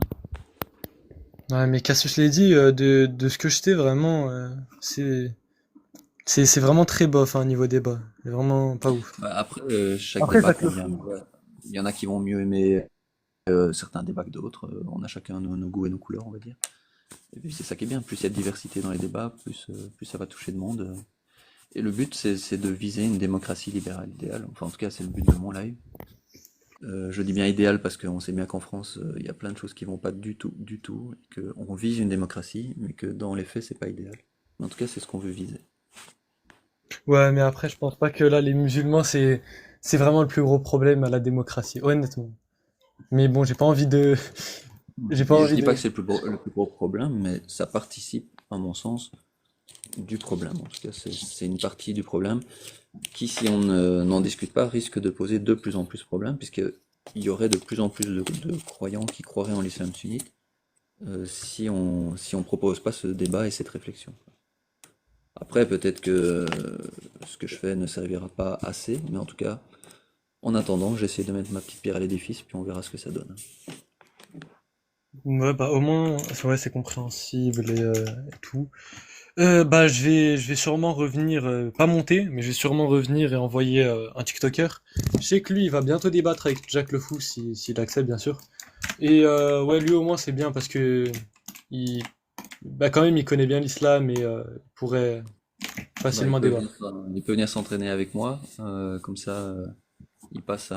ouais, mais Cassius l'a dit, de ce que je sais vraiment, c'est, c'est vraiment très bof, hein, niveau débat. C'est vraiment pas ouf. Bah, après, chaque Après, débat Jacques Le convient. Fou. Ouais. Il y en a qui vont mieux aimer certains débats que d'autres. On a chacun nos goûts et nos couleurs, on va dire. Et puis c'est ça qui est bien. Plus il y a de diversité dans les débats, plus ça va toucher de monde. Et le but, c'est de viser une démocratie libérale idéale. Enfin, en tout cas, c'est le but de mon live. Je dis bien idéal parce qu'on sait bien qu'en France, il y a plein de choses qui vont pas du tout, et qu'on vise une démocratie, mais que dans les faits, c'est pas idéal. Mais en tout cas, c'est ce qu'on veut viser. Ouais, mais après, je pense pas que là, les musulmans, c'est vraiment le plus gros problème à la démocratie, honnêtement. Mais bon, j'ai pas Je envie dis pas que de. c'est le plus gros problème, mais ça participe, à mon sens, du problème. En tout cas, c'est une partie du problème qui, si on n'en discute pas, risque de poser de plus en plus de problèmes, puisqu'il y aurait de plus en plus de croyants qui croiraient en l'islam sunnite si on propose pas ce débat et cette réflexion. Après, peut-être que ce que je fais ne servira pas assez, mais en tout cas, en attendant, j'essaie de mettre ma petite pierre à l'édifice, puis on verra ce que ça donne. Ouais, bah, au moins, c'est vrai, c'est compréhensible et tout. Bah, je vais sûrement revenir, pas monter, mais je vais sûrement revenir et envoyer un TikToker. Je sais que lui, il va bientôt débattre avec Jack le Fou, s'il accepte, bien sûr. Et ouais, lui au moins, c'est bien parce que il, bah, quand même, il connaît bien l'islam et il pourrait Bah, facilement débattre. il peut venir s'entraîner avec moi, comme ça, il passe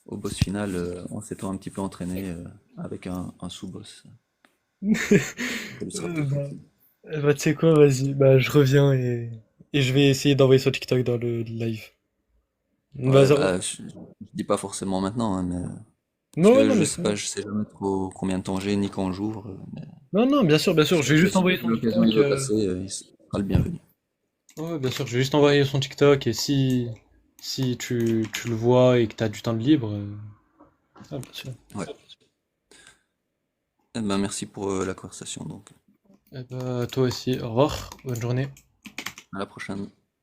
au boss final en s'étant un petit peu entraîné avec un sous-boss. Ça lui sera plus Bah, facile. bah, tu sais quoi, vas-y, bah, je reviens et je vais essayer d'envoyer sur TikTok dans le live. Bah, Ouais, ça va. bah, je dis pas forcément maintenant, hein, mais parce Non, ouais, que non, je mais sais c'est pas, bon. je sais jamais trop combien de temps j'ai ni quand j'ouvre. Mais Non, non, bien sûr, je vais juste si envoyer jamais son l'occasion il TikTok. veut passer, il sera le bienvenu. Ouais, bien sûr, je vais juste envoyer son TikTok et si tu le vois et que t'as du temps de libre, ah, bien sûr. Ouais. Eh ben, merci pour la conversation donc. Eh bah, toi aussi, au revoir, bonne journée. À la prochaine.